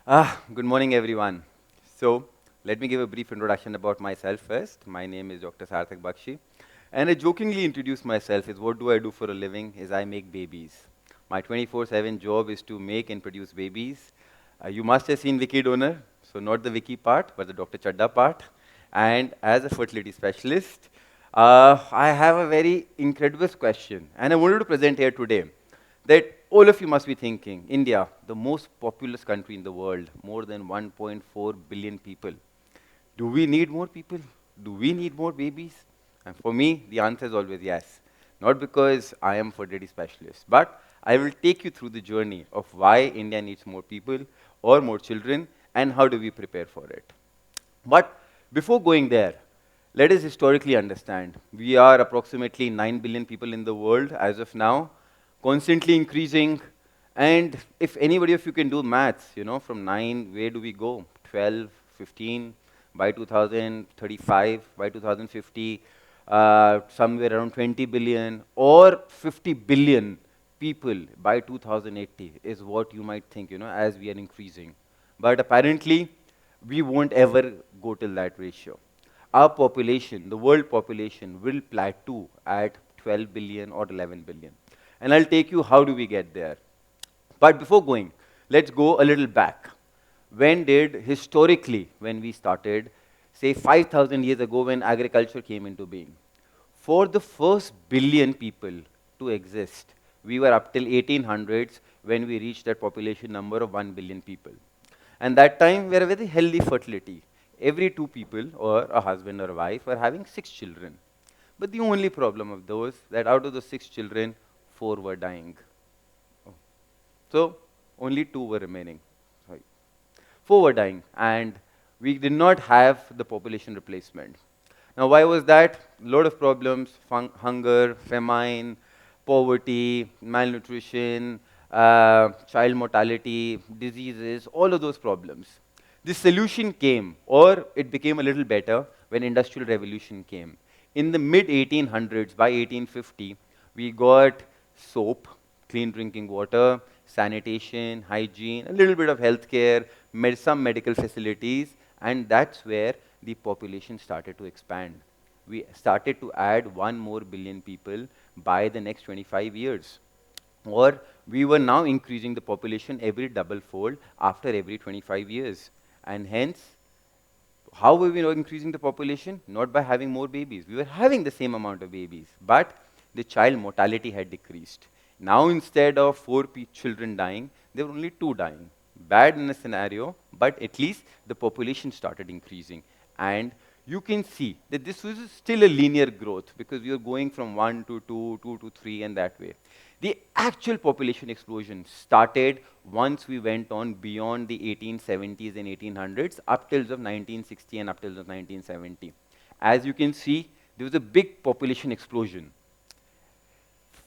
Good morning, everyone. So, let me give a brief introduction about myself first. My name is Dr. Saarthak Bakshi, and I jokingly introduce myself as what do I do for a living is I make babies. My 24/7 job is to make and produce babies. You must have seen Wiki Donor, so not the Wiki part, but the Dr. Chadda part. And as a fertility specialist, I have a very incredible question, and I wanted to present here today that all of you must be thinking, India, the most populous country in the world, more than 1.4 billion people. Do we need more people? Do we need more babies? And for me, the answer is always yes. Not because I am a fertility specialist, but I will take you through the journey of why India needs more people or more children and how do we prepare for it. But before going there, let us historically understand. We are approximately 9 billion people in the world as of now, constantly increasing. And if anybody of you can do maths, from 9, where do we go? 12, 15, by 2035, by 2050, somewhere around 20 billion or 50 billion people by 2080 is what you might think, as we are increasing. But apparently, we won't ever go till that ratio. Our population, the world population, will plateau at 12 billion or 11 billion. And I'll take you how do we get there. But before going, let's go a little back. When did, historically, when we started, say 5,000 years ago when agriculture came into being, for the first billion people to exist, we were up till 1800s when we reached that population number of 1 billion people. And that time, we had a very healthy fertility. Every 2 people, or a husband or a wife, were having 6 children. But the only problem of those, that out of the 6 children, 4 were dying. So, only 2 were remaining. Sorry. 4 were dying, and we did not have the population replacement. Now, why was that? A lot of problems, hunger, famine, poverty, malnutrition, child mortality, diseases, all of those problems. The solution came, or it became a little better when Industrial Revolution came. In the mid 1800s, by 1850, we got soap, clean drinking water, sanitation, hygiene, a little bit of healthcare, some medical facilities, and that's where the population started to expand. We started to add 1 more billion people by the next 25 years. Or we were now increasing the population every double fold after every 25 years. And hence, how were we not increasing the population? Not by having more babies. We were having the same amount of babies, but the child mortality had decreased. Now, instead of 4 children dying, there were only 2 dying. Bad in a scenario, but at least the population started increasing. And you can see that this was still a linear growth because we were going from 1 to 2, 2 to 3, and that way. The actual population explosion started once we went on beyond the 1870s and 1800s, up till of 1960 and up till of 1970. As you can see, there was a big population explosion.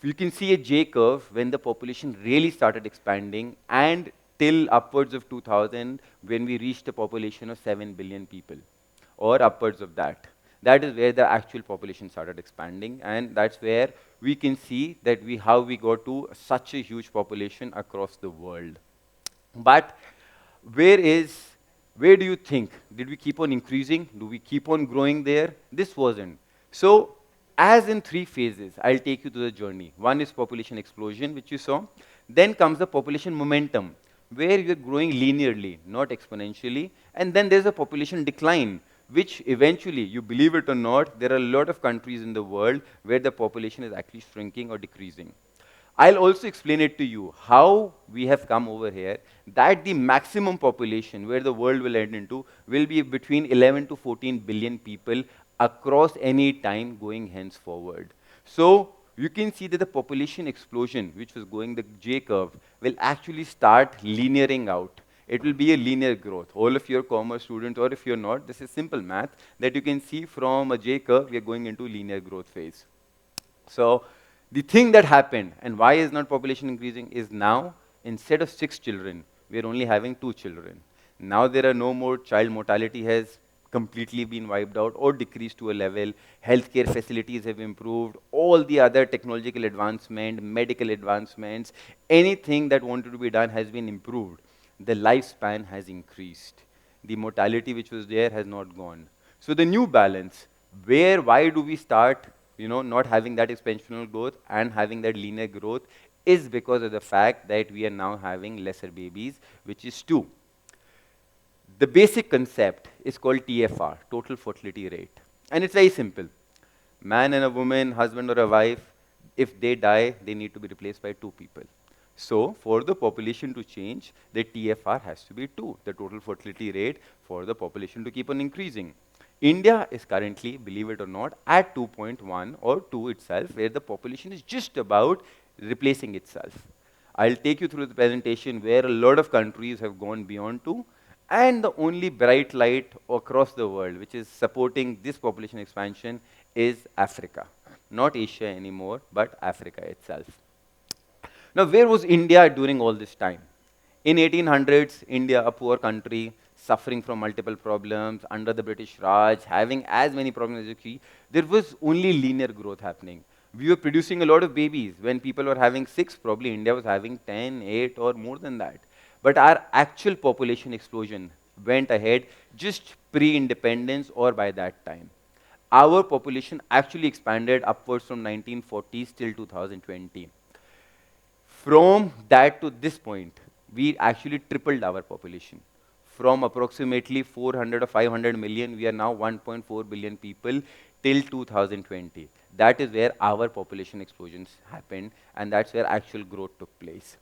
You can see a J curve when the population really started expanding, and till upwards of 2000 when we reached a population of 7 billion people, or upwards of that. That is where the actual population started expanding, and that's where we can see that how we got to such a huge population across the world. But where do you think? Did we keep on increasing? Do we keep on growing there? This wasn't. So, as in 3 phases, I'll take you to the journey. One is population explosion, which you saw. Then comes the population momentum, where you're growing linearly, not exponentially. And then there's a population decline, which eventually, you believe it or not, there are a lot of countries in the world where the population is actually shrinking or decreasing. I'll also explain it to you how we have come over here, that the maximum population where the world will end into will be between 11 to 14 billion people across any time going henceforward. So you can see that the population explosion, which was going the J curve, will actually start linearing out. It will be a linear growth. All of your commerce students, or if you're not, this is simple math, that you can see from a J curve, we are going into linear growth phase. So the thing that happened, and why is not population increasing, is now, instead of 6 children, we are only having 2 children. Now there are no more, child mortality has completely been wiped out or decreased to a level. Healthcare facilities have improved. All the other technological advancement, medical advancements, anything that wanted to be done has been improved. the lifespan has increased. The mortality which was there has not gone. So the new balance, why do we start, not having that exponential growth and having that linear growth, is because of the fact that we are now having lesser babies, which is 2. The basic concept is called TFR, total fertility rate. And it's very simple. Man and a woman, husband or a wife, if they die, they need to be replaced by 2 people. So, for the population to change, the TFR has to be 2, the total fertility rate for the population to keep on increasing. India is currently, believe it or not, at 2.1 or 2 itself, where the population is just about replacing itself. I'll take you through the presentation where a lot of countries have gone beyond 2, and the only bright light across the world which is supporting this population expansion is Africa. Not Asia anymore, but Africa itself. Now, where was India during all this time? In 1800s, India, a poor country, suffering from multiple problems, under the British Raj, having as many problems as you see, there was only linear growth happening. We were producing a lot of babies. When people were having 6, probably India was having 10, 8, or more than that. But our actual population explosion went ahead just pre-independence or by that time. Our population actually expanded upwards from 1940s till 2020. From that to this point, we actually tripled our population. From approximately 400 or 500 million, we are now 1.4 billion people till 2020. That is where our population explosions happened, and that's where actual growth took place.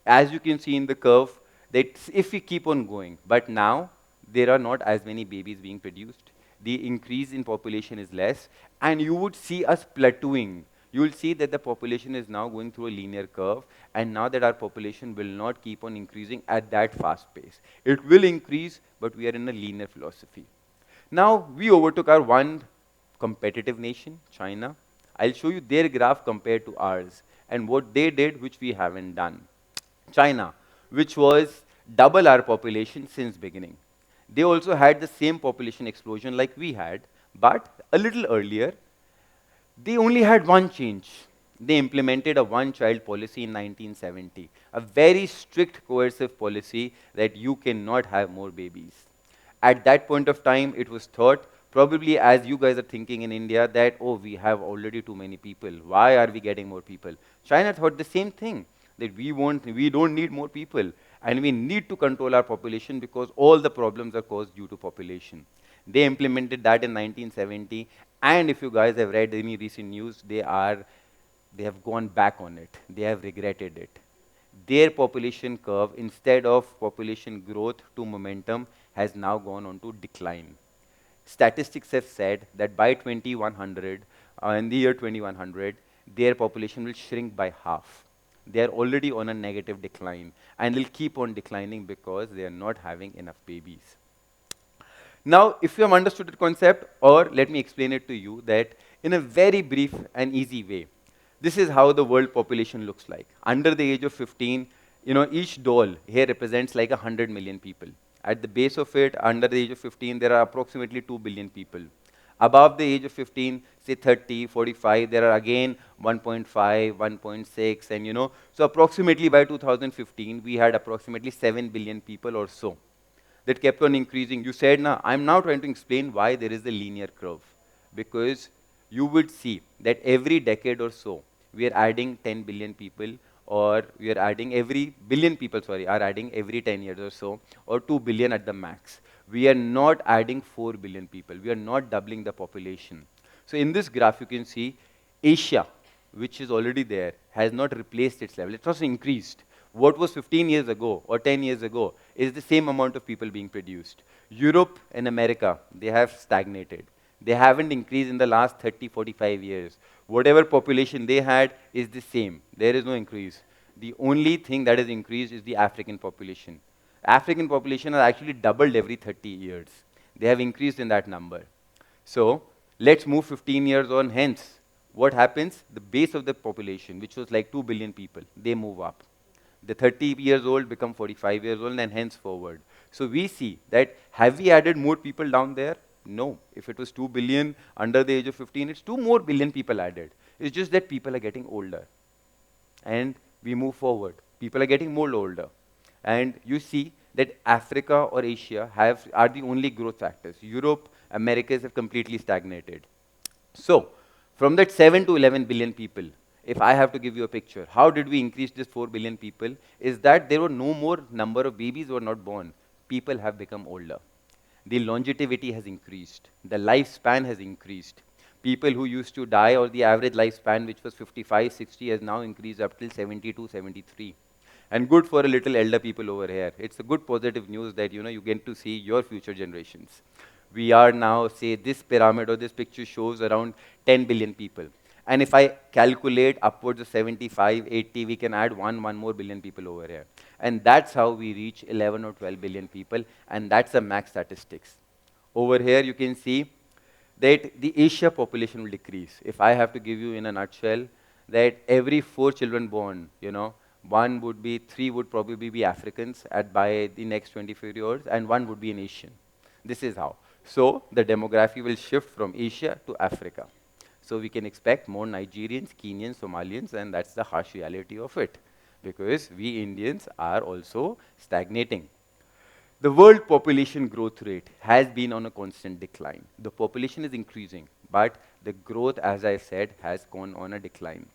As you can see in the curve, that if we keep on going, but now there are not as many babies being produced, the increase in population is less, and you would see us plateauing. You will see that the population is now going through a linear curve, and now that our population will not keep on increasing at that fast pace. It will increase, but we are in a linear philosophy. Now, we overtook our one competitive nation, China. I'll show you their graph compared to ours, and what they did, which we haven't done. China, which was double our population since beginning. They also had the same population explosion like we had, but a little earlier. They only had one change. They implemented a one-child policy in 1970, a very strict coercive policy that you cannot have more babies. At that point of time, it was thought, probably as you guys are thinking in India, that, oh, we have already too many people. Why are we getting more people? China thought the same thing, that we don't need more people, and we need to control our population because all the problems are caused due to population. They implemented that in 1970, and if you guys have read any recent news, they have gone back on it. They have regretted it. Their population curve, instead of population growth to momentum, has now gone on to decline. Statistics have said that by 2100, in the year 2100, their population will shrink by half. They are already on a negative decline, and will keep on declining because they are not having enough babies. Now, if you have understood the concept, or let me explain it to you, that in a very brief and easy way, this is how the world population looks like. Under the age of 15, each doll here represents like 100 million people. At the base of it, under the age of 15, there are approximately 2 billion people. Above the age of 15, say 30, 45, there are again 1.5, 1.6, and so approximately by 2015, we had approximately 7 billion people or so. That kept on increasing. You said, I'm now trying to explain why there is a linear curve. Because you would see that every decade or so, we are adding 10 billion people, or we are adding every billion people, are adding every 10 years or so, or 2 billion at the max. We are not adding 4 billion people. We are not doubling the population. So in this graph, you can see Asia, which is already there, has not replaced its level. It's also increased. What was 15 years ago or 10 years ago is the same amount of people being produced. Europe and America, they have stagnated. They haven't increased in the last 30, 45 years. Whatever population they had is the same. There is no increase. The only thing that has increased is the African population. African population has actually doubled every 30 years. They have increased in that number. So let's move 15 years on hence. What happens? The base of the population, which was like 2 billion people, they move up. The 30 years old become 45 years old and hence forward. So we see that have we added more people down there? No. If it was 2 billion under the age of 15, it's 2 more billion people added. It's just that people are getting older. And we move forward. People are getting more older. And you see that Africa or Asia are the only growth factors. Europe, Americas have completely stagnated. So, from that 7 to 11 billion people, if I have to give you a picture, how did we increase this 4 billion people? Is that there were no more number of babies were not born. People have become older. The longevity has increased. The lifespan has increased. People who used to die, or the average lifespan, which was 55, 60, has now increased up till 72, 73. And good for a little elder people over here. It's a good positive news that you get to see your future generations. We are now, say, this pyramid or this picture shows around 10 billion people. And if I calculate upwards of 75, 80, we can add one more billion people over here. And that's how we reach 11 or 12 billion people, and that's the max statistics. Over here, you can see that the Asia population will decrease. If I have to give you in a nutshell, that every 4 children born, three would probably be Africans by the next 24 years, and 1 would be an Asian. This is how. So the demography will shift from Asia to Africa. So we can expect more Nigerians, Kenyans, Somalians, and that's the harsh reality of it, because we Indians are also stagnating. The world population growth rate has been on a constant decline. The population is increasing, but the growth, as I said, has gone on a decline.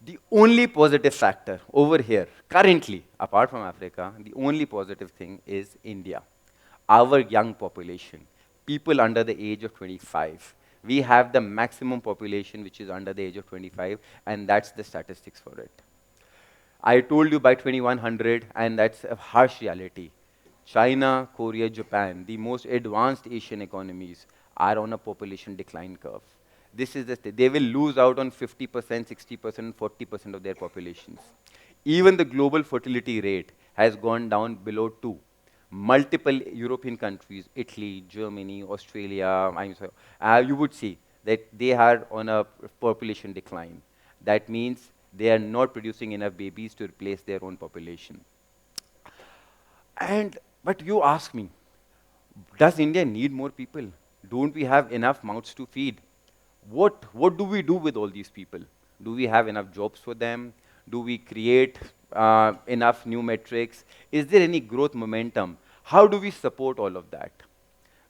The only positive factor over here, currently, apart from Africa, the only positive thing is India. Our young population, people under the age of 25. We have the maximum population which is under the age of 25, and that's the statistics for it. I told you by 2100, and that's a harsh reality. China, Korea, Japan, the most advanced Asian economies, are on a population decline curve. This is they will lose out on 50%, 60%, 40% of their populations. Even the global fertility rate has gone down below 2. Multiple European countries, Italy, Germany, Australia, you would see that they are on a population decline. That means they are not producing enough babies to replace their own population. But you ask me, does India need more people? Don't we have enough mouths to feed? What do we do with all these people? Do we have enough jobs for them? Do we create enough new metrics? Is there any growth momentum? How do we support all of that?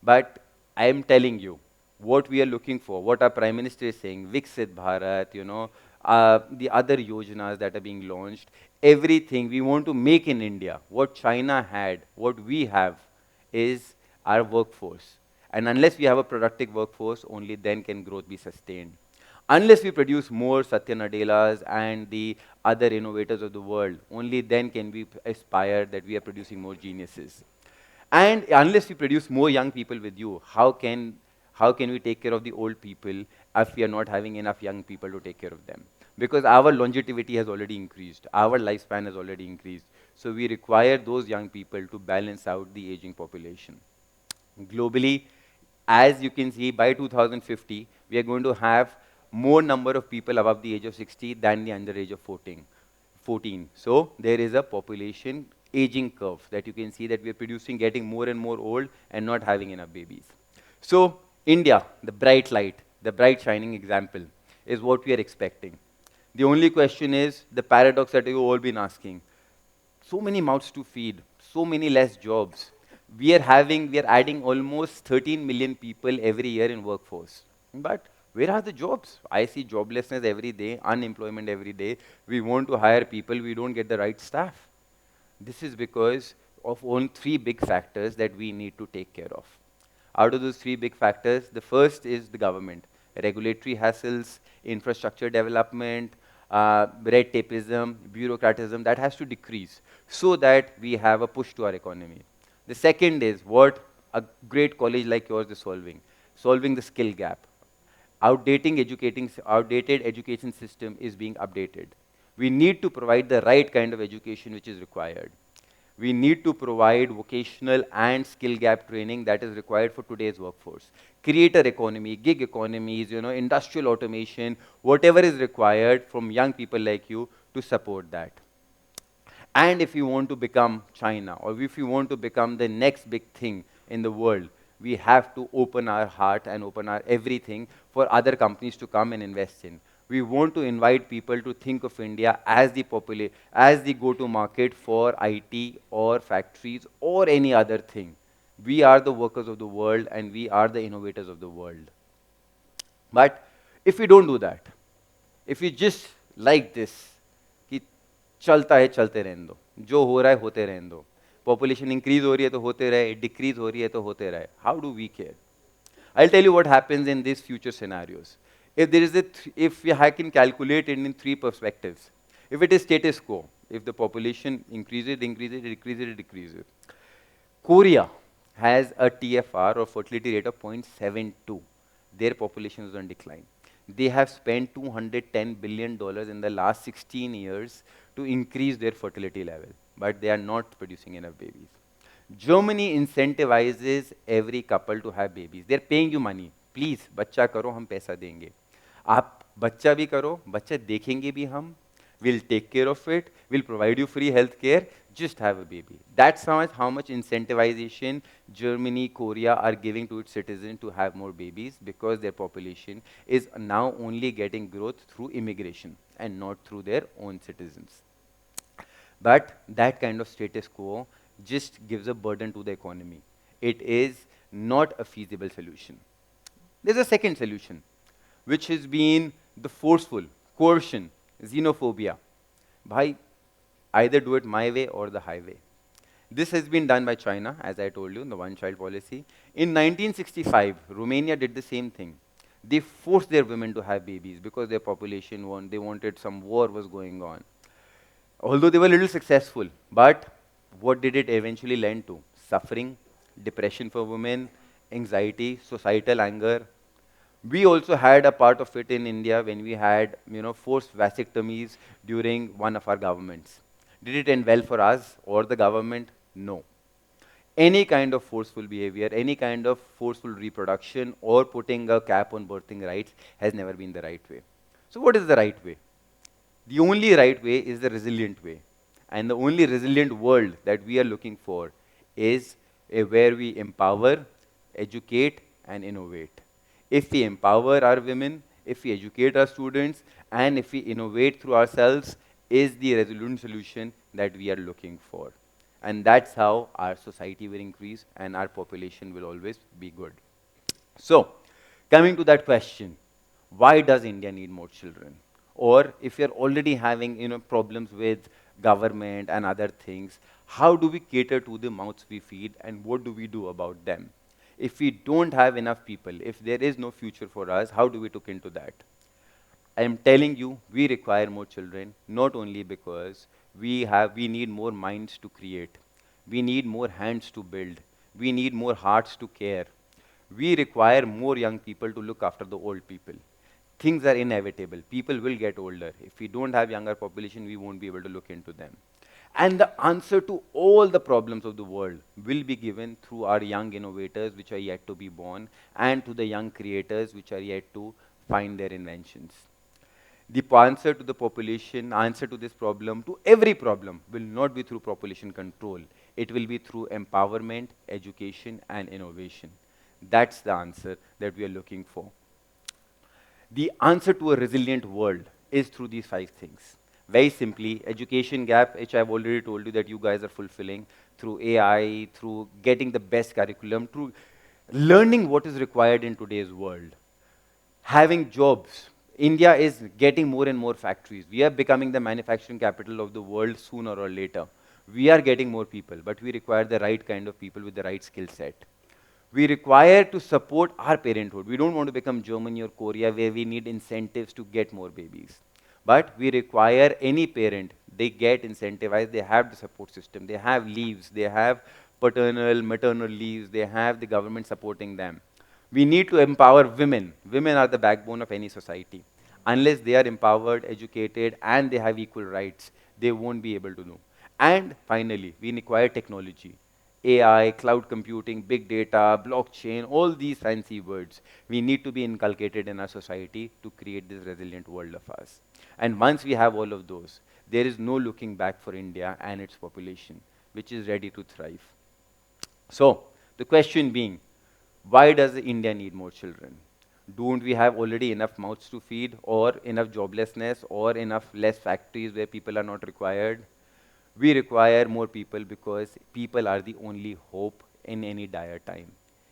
But I am telling you, what we are looking for, what our Prime Minister is saying, Viksit Bharat, the other yojanas that are being launched, everything we want to make in India, what China had, what we have, is our workforce. And unless we have a productive workforce, only then can growth be sustained. Unless we produce more Satya Nadellas and the other innovators of the world, only then can we aspire that we are producing more geniuses. And unless we produce more young people with you, how can we take care of the old people if we are not having enough young people to take care of them? Because our longevity has already increased, our lifespan has already increased. So we require those young people to balance out the aging population. Globally, as you can see, by 2050, we are going to have more number of people above the age of 60 than the under age of 14. So there is a population aging curve that you can see that we are producing, getting more and more old and not having enough babies. So India, the bright light, the bright shining example, is what we are expecting. The only question is the paradox that you've all been asking. So many mouths to feed, so many less jobs. We are adding almost 13 million people every year in workforce. But where are the jobs? I see joblessness every day, unemployment every day. We want to hire people, we don't get the right staff. This is because of only 3 big factors that we need to take care of. Out of those 3 big factors, the first is the government. Regulatory hassles, infrastructure development, red tapeism, bureaucratism, that has to decrease so that we have a push to our economy. The second is what a great college like yours is solving the skill gap. Outdated education system is being updated. We need to provide the right kind of education which is required. We need to provide vocational and skill gap training that is required for today's workforce. Creator economy, gig economies, industrial automation, whatever is required from young people like you to support that. And if you want to become China, or if you want to become the next big thing in the world, we have to open our heart and open our everything for other companies to come and invest in. We want to invite people to think of India as as the go-to market for IT or factories or any other thing. We are the workers of the world and we are the innovators of the world. But if we don't do that, if we just like this, कि चलता है चलते रहने दो, जो हो रहा है होते रहने दो, population increase हो रही है तो होते रहे, decrease हो रही है तो होते रहे, how do we care? I'll tell you what happens in these future scenarios. If there is if I can calculate it in three perspectives, if it is status quo, if the population increases, decreases. Korea has a TFR or fertility rate of 0.72. Their population is on decline. They have spent $210 billion in the last 16 years to increase their fertility level, but they are not producing enough babies. Germany incentivizes every couple to have babies. They're paying you money. Please, बच्चा करो, हम पैसा देंगे. आप बच्चा भी करो, बच्चा देखेंगे भी हम. We'll take care of it. We'll provide you free health care. Just have a baby. That's how much incentivization Germany, Korea are giving to its citizens to have more babies, because their population is now only getting growth through immigration and not through their own citizens. But that kind of status quo just gives a burden to the economy. It is not a feasible solution. There's a second solution, which has been the forceful, coercion, xenophobia. Bhai, either do it my way or the highway. This has been done by China, as I told you, in the one-child policy. In 1965, Romania did the same thing. They forced their women to have babies because their population they wanted, some war was going on. Although they were a little successful, but what did it eventually lend to? Suffering, depression for women, anxiety, societal anger. We also had a part of it in India when we had, forced vasectomies during one of our governments. Did it end well for us or the government? No. Any kind of forceful behavior, any kind of forceful reproduction or putting a cap on birthing rights has never been the right way. So what is the right way? The only right way is the resilient way. And the only resilient world that we are looking for is where we empower, educate, and innovate. If we empower our women, if we educate our students, and if we innovate through ourselves, is the resilient solution that we are looking for. And that's how our society will increase and our population will always be good. So, coming to that question, why does India need more children? Or if you're already having problems with government and other things, how do we cater to the mouths we feed and what do we do about them? If we don't have enough people, if there is no future for us, how do we look into that? I am telling you, we require more children, not only because we need more minds to create, we need more hands to build, we need more hearts to care. We require more young people to look after the old people. Things are inevitable. People will get older. If we don't have younger population, we won't be able to look into them. And the answer to all the problems of the world will be given through our young innovators, which are yet to be born, and to the young creators, which are yet to find their inventions. The answer to the population, answer to this problem, to every problem, will not be through population control. It will be through empowerment, education, and innovation. That's the answer that we are looking for. The answer to a resilient world is through these 5 things. Very simply, education gap, which I've already told you that you guys are fulfilling through AI, through getting the best curriculum, through learning what is required in today's world. Having jobs. India is getting more and more factories. We are becoming the manufacturing capital of the world sooner or later. We are getting more people, but we require the right kind of people with the right skill set. We require to support our parenthood. We don't want to become Germany or Korea where we need incentives to get more babies. But we require any parent, they get incentivized, they have the support system, they have leaves, they have paternal, maternal leaves, they have the government supporting them. We need to empower women. Women are the backbone of any society. Unless they are empowered, educated, and they have equal rights, they won't be able to know. And finally, we require technology. AI, cloud computing, big data, blockchain, all these fancy words, we need to be inculcated in our society to create this resilient world of ours. And once we have all of those, there is no looking back for India and its population, which is ready to thrive. So, the question being, why does India need more children? Don't we have already enough mouths to feed, or enough joblessness, or enough less factories where people are not required? We require more people because people are the only hope in any dire time.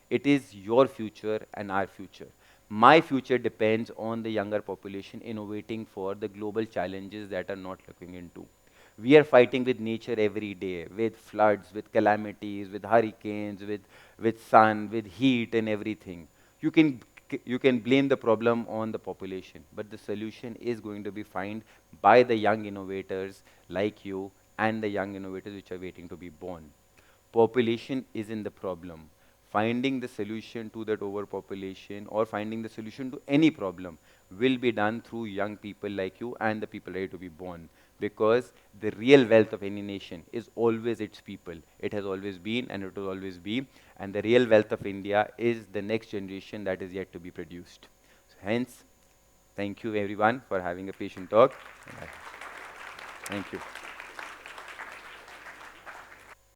It is your future and our future. My future depends on the younger population innovating for the global challenges that are not looking into. We are fighting with nature every day, with floods, with calamities, with hurricanes, with sun, with heat and everything. You can, you can blame the problem on the population, but the solution is going to be found by the young innovators like you and the young innovators which are waiting to be born. Population isn't the problem. Finding the solution to that overpopulation or finding the solution to any problem will be done through young people like you and the people ready to be born. Because the real wealth of any nation is always its people. It has always been and it will always be. And the real wealth of India is the next generation that is yet to be produced. So hence, thank you everyone for having a patient talk. Thank you.